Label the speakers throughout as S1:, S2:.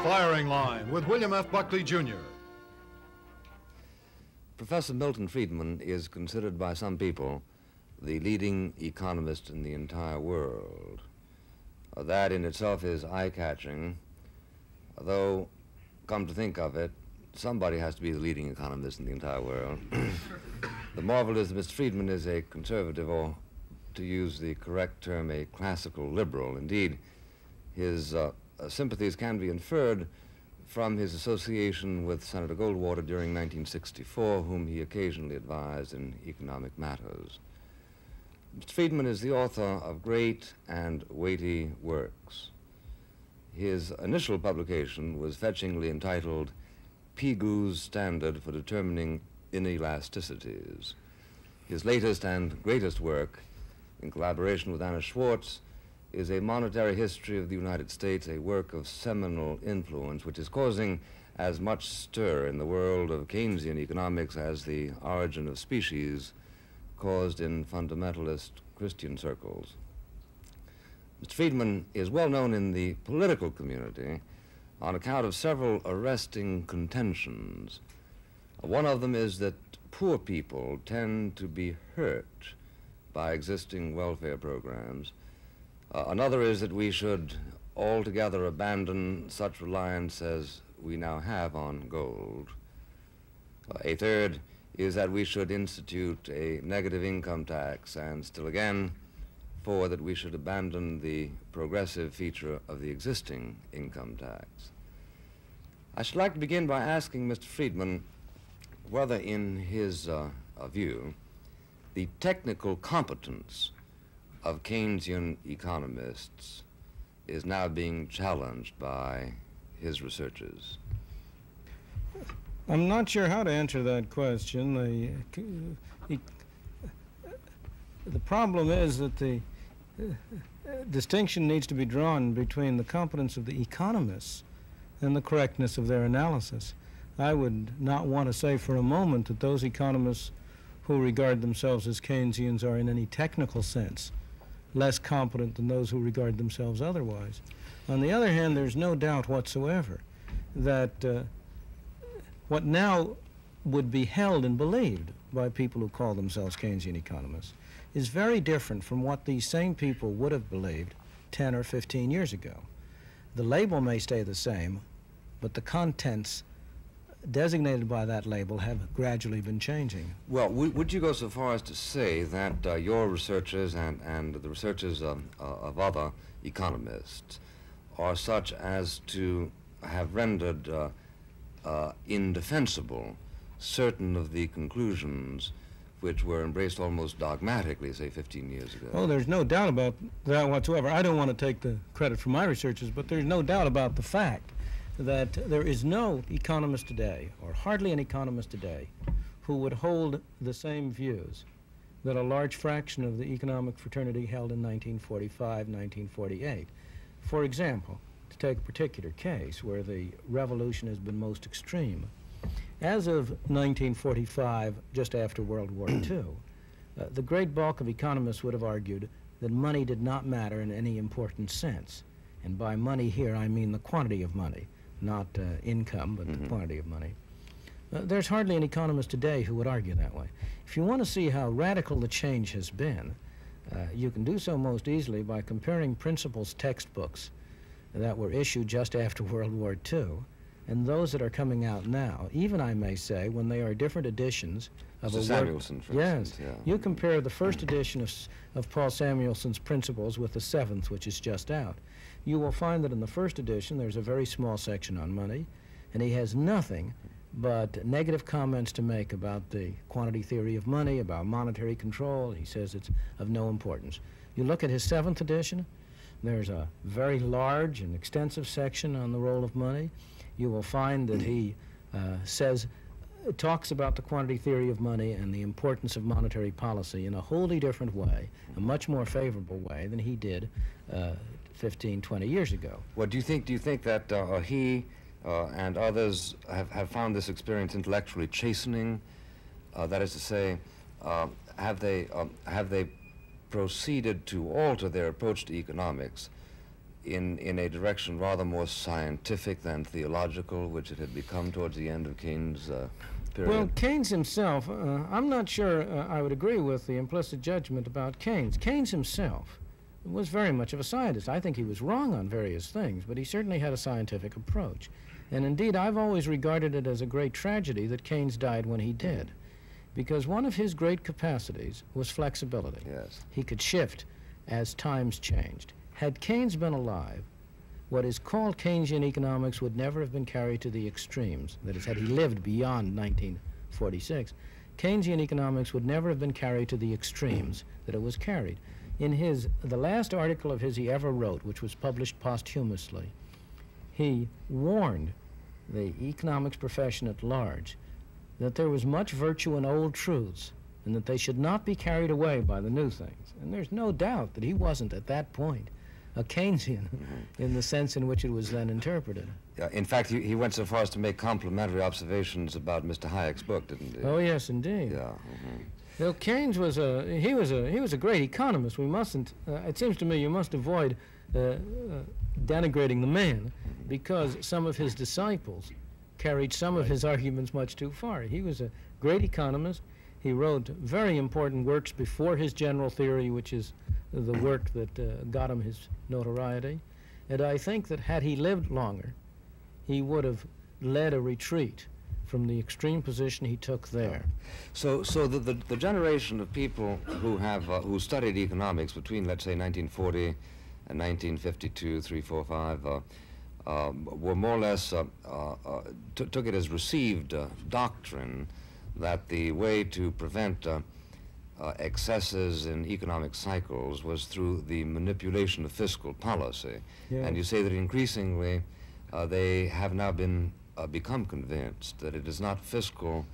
S1: firing line with William F. Buckley, Jr.
S2: Professor Milton Friedman is considered by some people the leading economist in the entire world. That in itself is eye-catching, though, come to think of it, somebody has to be the leading economist in the entire world. The marvel is that Mr. Friedman is a conservative, or to use the correct term, a classical liberal. Indeed, his sympathies can be inferred from his association with Senator Goldwater during 1964, whom he occasionally advised in economic matters. Mr. Friedman is the author of great and weighty works. His initial publication was fetchingly entitled Pigu's Standard for Determining Inelasticities. His latest and greatest work, in collaboration with Anna Schwartz, is a monetary history of the United States, a work of seminal influence which is causing as much stir in the world of Keynesian economics as the Origin of Species caused in fundamentalist Christian circles. Mr. Friedman is well known in the political community on account of several arresting contentions. One of them is that poor people tend to be hurt by existing welfare programs. Another is that we should altogether abandon such reliance as we now have on gold. A third is that we should institute a negative income tax, and still again, four, that we should abandon the progressive feature of the existing income tax. I should like to begin by asking Mr. Friedman whether, in his view, the technical competence of Keynesian economists is now being challenged by his researches.
S3: I'm not sure how to answer that question. The problem is that the distinction needs to be drawn between the competence of the economists and the correctness of their analysis. I would not want to say for a moment that those economists who regard themselves as Keynesians are in any technical sense less competent than those who regard themselves otherwise. On the other hand, there's no doubt whatsoever that what now would be held and believed by people who call themselves Keynesian economists is very different from what these same people would have believed 10 or 15 years ago. The label may stay the same, but the contents designated by that label have gradually been changing.
S2: Well, would you go so far as to say that your researchers and the researchers of other economists are such as to have rendered indefensible certain of the conclusions which were embraced almost dogmatically, say, 15 years ago?
S3: Oh, there's no doubt about that whatsoever. I don't want to take the credit for my researches, but there's no doubt about the fact that there is no economist today, or hardly an economist today, who would hold the same views that a large fraction of the economic fraternity held in 1945, 1948. For example, to take a particular case where the revolution has been most extreme, as of 1945, just after World War II, the great bulk of economists would have argued that money did not matter in any important sense. And by money here, I mean the quantity of money, not income, but the quantity of money. There's hardly an economist today who would argue that way. If you want to see how radical the change has been, you can do so most easily by comparing principles textbooks that were issued just after World War II and those that are coming out now, even, I may say, when they are different editions of a work.
S2: Samuelson, for instance.
S3: Yes. You compare the first edition of Paul Samuelson's Principles with the seventh, which is just out. You will find that in the first edition there's a very small section on money, and he has nothing but negative comments to make about the quantity theory of money, about monetary control. He says it's of no importance. You look at his seventh edition, there's a very large and extensive section on the role of money. You will find that he talks about the quantity theory of money and the importance of monetary policy in a wholly different way, a much more favorable way than he did 15, 20 years ago.
S2: Well, do you think that he and others have found this experience intellectually chastening? That is to say, have they proceeded to alter their approach to economics in a direction rather more scientific than theological, which it had become towards the end of Keynes' period?
S3: Well, Keynes himself, I'm not sure I would agree with the implicit judgment about Keynes. Keynes himself was very much of a scientist. I think he was wrong on various things, but he certainly had a scientific approach. And indeed, I've always regarded it as a great tragedy that Keynes died when he did, because one of his great capacities was flexibility.
S2: Yes.
S3: He could shift as times changed. Had Keynes been alive, what is called Keynesian economics would never have been carried to the extremes. That is, had he lived beyond 1946, Keynesian economics would never have been carried to the extremes that it was carried. In the last article of his he ever wrote, which was published posthumously, he warned the economics profession at large that there was much virtue in old truths and that they should not be carried away by the new things. And there's no doubt that he wasn't at that point a Keynesian in the sense in which it was then interpreted.
S2: In fact, he went so far as to make complimentary observations about Mr. Hayek's book, didn't he?
S3: Oh, yes, indeed.
S2: Yeah.
S3: Well, Keynes was he was a great economist. We mustn't. It seems to me you must avoid denigrating the man, because some of his disciples carried some of his arguments much too far. He was a great economist. He wrote very important works before his general theory, which is the work that got him his notoriety. And I think that had he lived longer, he would have led a retreat from the extreme position he took there.
S2: So the generation of people who studied economics between, let's say, 1940 and 1952, 3, 4, 5, were more or less took it as received doctrine that the way to prevent excesses in economic cycles was through the manipulation of fiscal policy.
S3: Yeah.
S2: And you say that increasingly they have now become convinced that it is not fiscal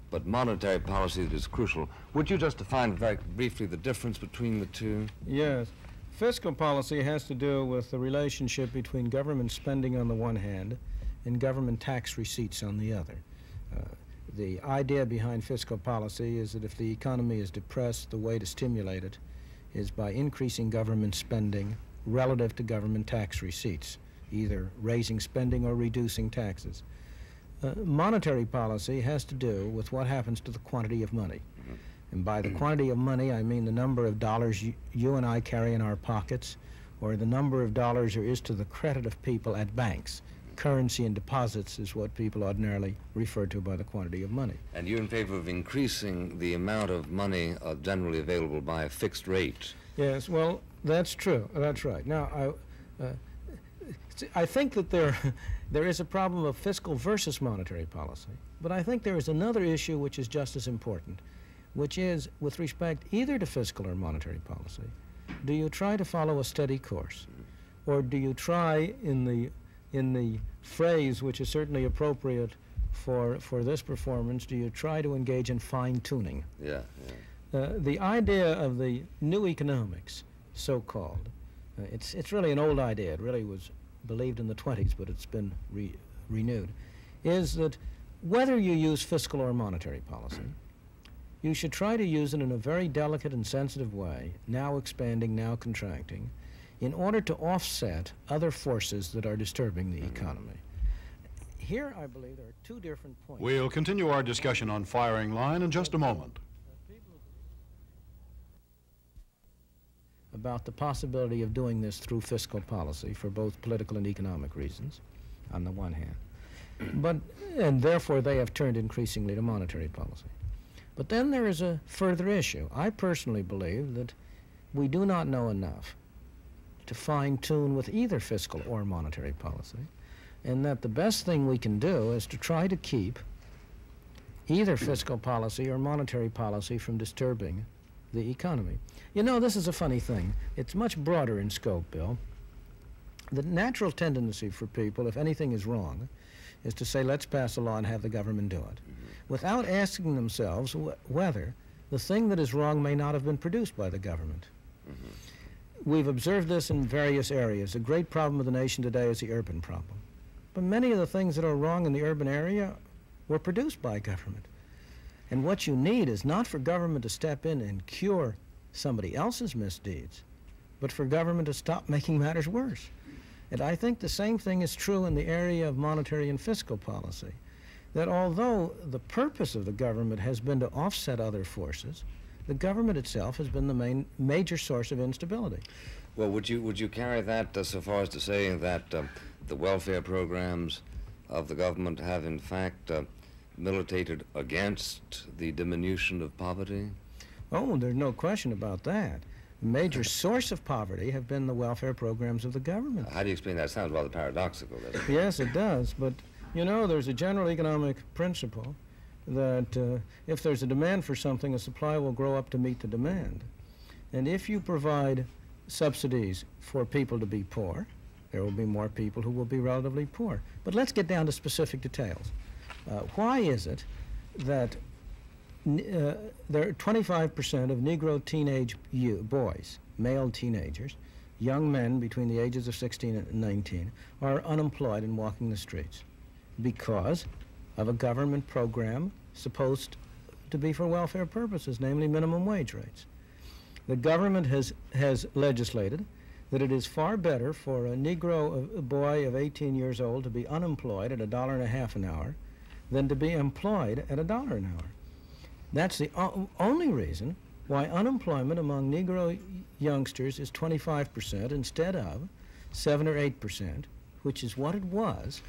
S2: but monetary policy that is crucial. Would you just define very briefly the difference between the two?
S3: Yes. Fiscal policy has to do with the relationship between government spending on the one hand and government tax receipts on the other. The idea behind fiscal policy is that if the economy is depressed, the way to stimulate it is by increasing government spending relative to government tax receipts, either raising spending or reducing taxes. Monetary policy has to do with what happens to the quantity of money. And by the quantity of money, I mean the number of dollars you and I carry in our pockets, or the number of dollars there is to the credit of people at banks. Currency and deposits is what people ordinarily refer to by the quantity of money.
S2: And you're in favor of increasing the amount of money generally available by a fixed rate?
S3: Yes, well, that's true. That's right. Now, I think that there is a problem of fiscal versus monetary policy, but I think there is another issue which is just as important, which is with respect either to fiscal or monetary policy. Do you try to follow a steady course, or do you try in the phrase which is certainly appropriate for this performance, do you try to engage in fine-tuning?
S2: Yeah.
S3: The idea of the new economics, so-called, it's really an old idea. It really was believed in the 20s, but it's been renewed, is that whether you use fiscal or monetary policy, you should try to use it in a very delicate and sensitive way, now expanding, now contracting, in order to offset other forces that are disturbing the economy. Here, I believe, there are two different points.
S1: We'll continue our discussion on firing line in just a moment.
S3: About the possibility of doing this through fiscal policy for both political and economic reasons, on the one hand. And therefore, they have turned increasingly to monetary policy. But then there is a further issue. I personally believe that we do not know enough to fine-tune with either fiscal or monetary policy, and that the best thing we can do is to try to keep either fiscal policy or monetary policy from disturbing the economy. You know, this is a funny thing. It's much broader in scope, Bill. The natural tendency for people, if anything is wrong, is to say, let's pass a law and have the government do it, without asking themselves whether the thing that is wrong may not have been produced by the government. We've observed this in various areas. The great problem of the nation today is the urban problem. But many of the things that are wrong in the urban area were produced by government. And what you need is not for government to step in and cure somebody else's misdeeds, but for government to stop making matters worse. And I think the same thing is true in the area of monetary and fiscal policy, that although the purpose of the government has been to offset other forces, the government itself has been the major source of instability.
S2: Well, would you carry that so far as to saying that the welfare programs of the government have in fact militated against the diminution of poverty?
S3: Oh, there's no question about that. The major source of poverty have been the welfare programs of the government.
S2: How do you explain that? It sounds rather paradoxical, doesn't it?
S3: Yes, it does, but you know, there's a general economic principle that if there's a demand for something, a supply will grow up to meet the demand. And if you provide subsidies for people to be poor, there will be more people who will be relatively poor. But let's get down to specific details. Why is it that there are 25% of Negro teenage boys, male teenagers, young men between the ages of 16 and 19, are unemployed and walking the streets? Because of a government program supposed to be for welfare purposes, namely minimum wage rates. The government has legislated that it is far better for a Negro boy of 18 years old to be unemployed at $1.50 an hour than to be employed at $1 an hour. That's the only reason why unemployment among Negro youngsters is 25% instead of 7 or 8%, which is what it was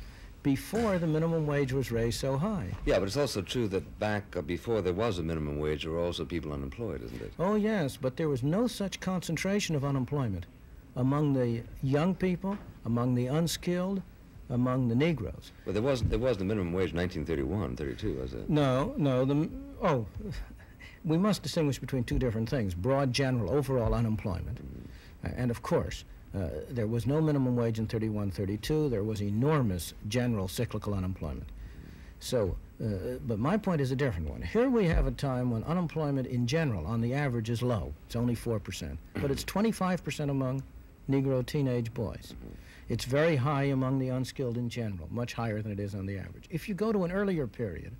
S3: before the minimum wage was raised so high.
S2: Yeah, but it's also true that back before there was a minimum wage, there were also people unemployed, isn't it?
S3: Oh, yes, but there was no such concentration of unemployment among the young people, among the unskilled, among the Negroes.
S2: Well, there was the minimum wage in 1931, 32, was it?
S3: No, we must distinguish between two different things: broad, general, overall unemployment, and of course, there was no minimum wage in 31, 32. There was enormous general cyclical unemployment. So, but my point is a different one. Here we have a time when unemployment in general, on the average, is low. It's only 4%, but it's 25% among Negro teenage boys. It's very high among the unskilled in general, much higher than it is on the average. If you go to an earlier period,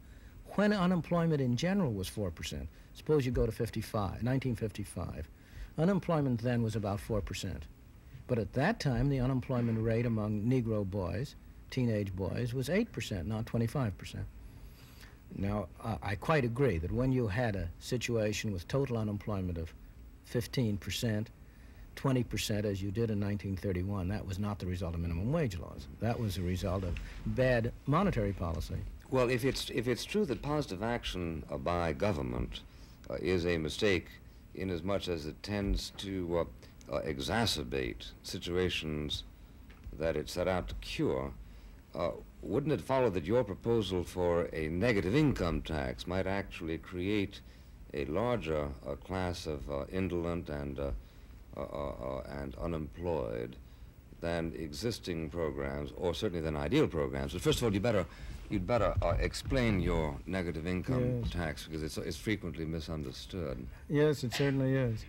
S3: when unemployment in general was 4%, suppose you go to 1955, unemployment then was about 4%. But at that time, the unemployment rate among Negro boys, teenage boys, was 8%, not 25%. Now, I quite agree that when you had a situation with total unemployment of 15%, 20% as you did in 1931, that was not the result of minimum wage laws. That was the result of bad monetary policy.
S2: Well, if it's true that positive action by government is a mistake inasmuch as it tends to exacerbate situations that it set out to cure, wouldn't it follow that your proposal for a negative income tax might actually create a larger class of indolent and unemployed than existing programs, or certainly than ideal programs? But first of all, you'd better explain your negative income tax, because it's frequently misunderstood.
S3: Yes, it certainly is.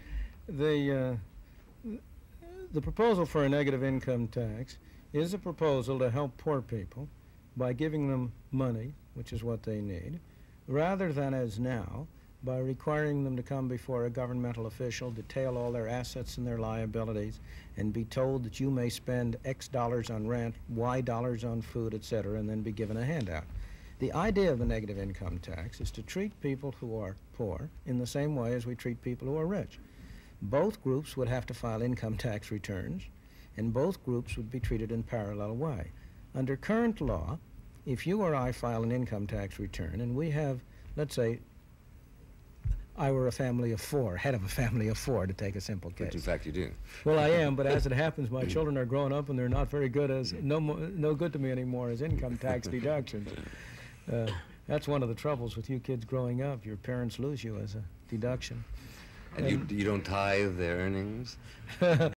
S3: The proposal for a negative income tax is a proposal to help poor people by giving them money, which is what they need, rather than as now, by requiring them to come before a governmental official, detail all their assets and their liabilities, and be told that you may spend X dollars on rent, Y dollars on food, etc., and then be given a handout. The idea of the negative income tax is to treat people who are poor in the same way as we treat people who are rich. Both groups would have to file income tax returns, and both groups would be treated in parallel way. Under current law, if you or I file an income tax return, and we have, let's say, I were a family of four, head of a family of four, to take a simple case.
S2: Which in fact you do.
S3: Well, I am, but as it happens, my children are growing up and they're not very good no good to me anymore as income tax deductions. That's one of the troubles with you kids growing up. Your parents lose you as a deduction.
S2: And you don't tithe their earnings?